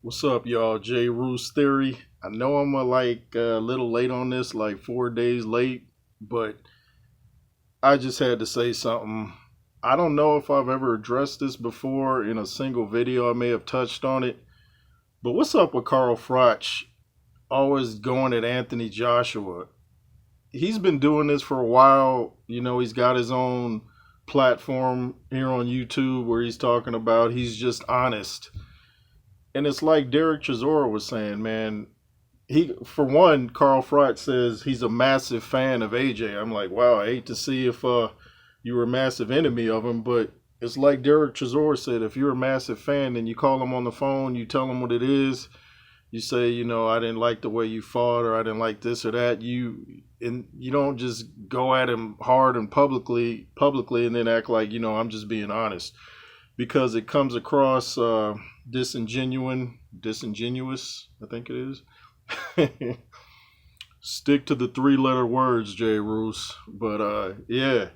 What's up, y'all? J. Roos Theory. I know I'm a little late on this, like 4 days late, but I just had to say something. I don't know if I've ever addressed this before in a single video. I may have touched on it, but what's up with Carl Froch always going at Anthony Joshua? He's been doing this for a while. He's got his own platform here on YouTube where he's talking about he's just honest. And it's like Derek Chisora was saying, man. For one, Carl Froch says he's a massive fan of AJ. I'm like, wow, I hate to see if you were a massive enemy of him, but it's like Derek Chisora said, if you're a massive fan, then you call him on the phone, you tell him what it is, you say, I didn't like the way you fought, or I didn't like this or that. You don't just go at him hard and publicly, and then act like I'm just being honest, because it comes across disingenuous, I think it is. Stick to the three-letter words, Jay Roos. But yeah,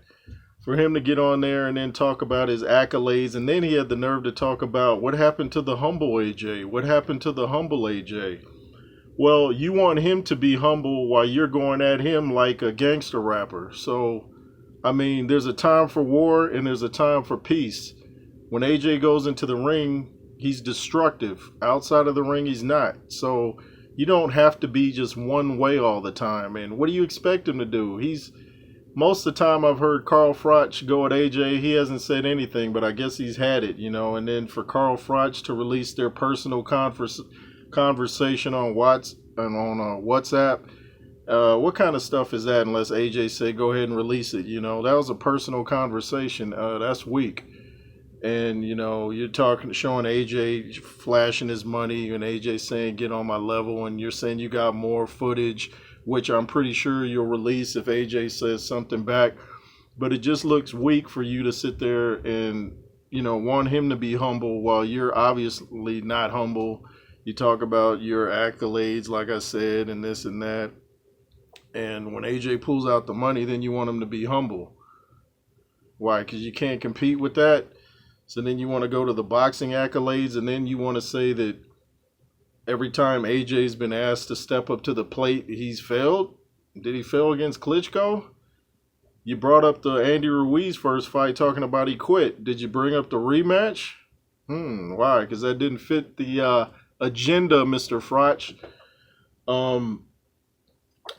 for him to get on there and then talk about his accolades, and then he had the nerve to talk about what happened to the humble AJ. What happened to the humble AJ? Well, you want him to be humble while you're going at him like a gangster rapper. So, I mean, there's a time for war and there's a time for peace. When AJ goes into the ring, he's destructive. Outside of the ring, he's not. So you don't have to be just one way all the time. And what do you expect him to do? Most of the time I've heard Carl Froch go at AJ, he hasn't said anything, but I guess he's had it, And then for Carl Froch to release their personal conversation on WhatsApp, what kind of stuff is that? Unless AJ said go ahead and release it, that was a personal conversation. That's weak. And you're showing AJ flashing his money, and AJ saying get on my level, and you're saying you got more footage, which I'm pretty sure you'll release if AJ says something back. But it just looks weak for you to sit there and want him to be humble while you're obviously not humble. You talk about your accolades, like I said, and this and that, and when AJ pulls out the money, then you want him to be humble. Why? Because you can't compete with that. So then you want to go to the boxing accolades, and then you want to say that every time AJ's been asked to step up to the plate, he's failed? Did he fail against Klitschko? You brought up the Andy Ruiz first fight talking about he quit. Did you bring up the rematch? Why? Because that didn't fit the agenda, Mr. Froch. I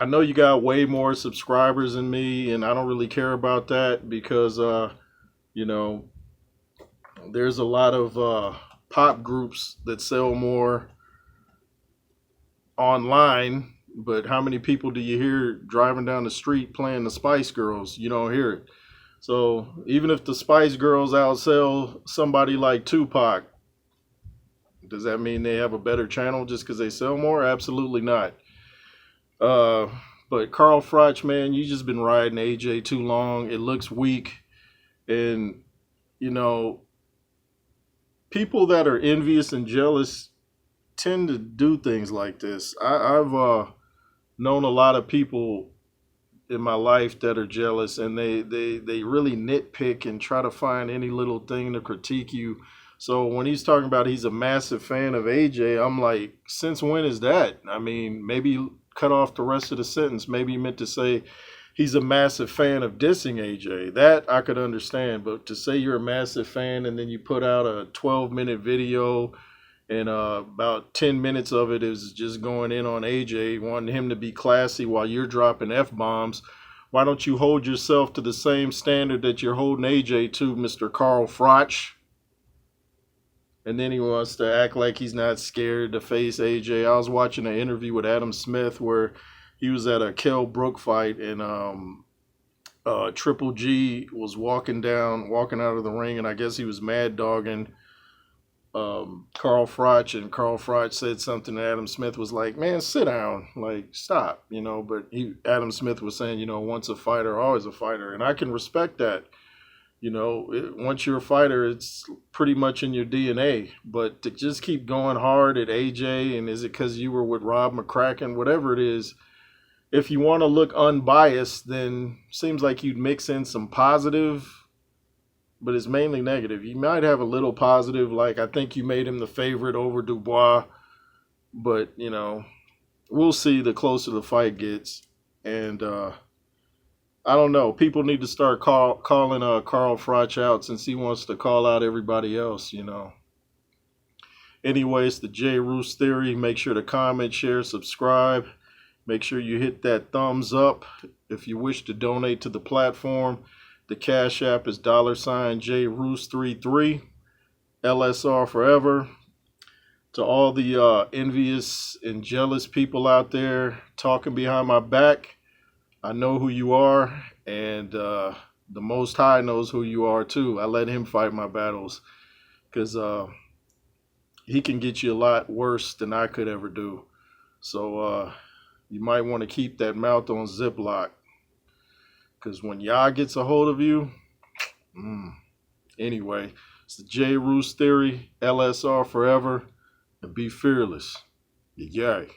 know you got way more subscribers than me, and I don't really care about that because, there's a lot of pop groups that sell more online, but how many people do you hear driving down the street playing the Spice Girls? You don't hear it. So even if the Spice Girls outsell somebody like Tupac, does that mean they have a better channel just because they sell more? Absolutely not. But Carl Froch, man, you just been riding AJ too long. It looks weak. And, people that are envious and jealous tend to do things like this. I've known a lot of people in my life that are jealous, and they really nitpick and try to find any little thing to critique you. So when he's talking about he's a massive fan of AJ, I'm like, since when is that? I mean, maybe cut off the rest of the sentence. Maybe he meant to say he's a massive fan of dissing AJ. That I could understand. But to say you're a massive fan and then you put out a 12-minute video and about 10 minutes of it is just going in on AJ, wanting him to be classy while you're dropping F-bombs, why don't you hold yourself to the same standard that you're holding AJ to, Mr. Carl Froch? And then he wants to act like he's not scared to face AJ. I was watching an interview with Adam Smith where he was at a Kell Brook fight, and Triple G was walking out of the ring, and I guess he was mad dogging Carl Froch, and Carl Froch said something, and Adam Smith was like, man, sit down, like, stop, but Adam Smith was saying, once a fighter, always a fighter, and I can respect that. Once you're a fighter, it's pretty much in your DNA. But to just keep going hard at AJ, and is it because you were with Rob McCracken, whatever it is, if you want to look unbiased, then seems like you'd mix in some positive, but it's mainly negative. You might have a little positive, like I think you made him the favorite over Dubois. But we'll see the closer the fight gets. And I don't know. People need to start calling Carl Froch out since he wants to call out everybody else. Anyways, the J. Roos Theory. Make sure to comment, share, subscribe. Make sure you hit that thumbs up if you wish to donate to the platform. The Cash App is $JRoos33. LSR forever. To all the envious and jealous people out there talking behind my back, I know who you are, and the Most High knows who you are too. I let him fight my battles because he can get you a lot worse than I could ever do. So you might want to keep that mouth on Ziploc because when Yah gets a hold of you, anyway, it's the J. Roos Theory, LSR forever, and be fearless. Yay.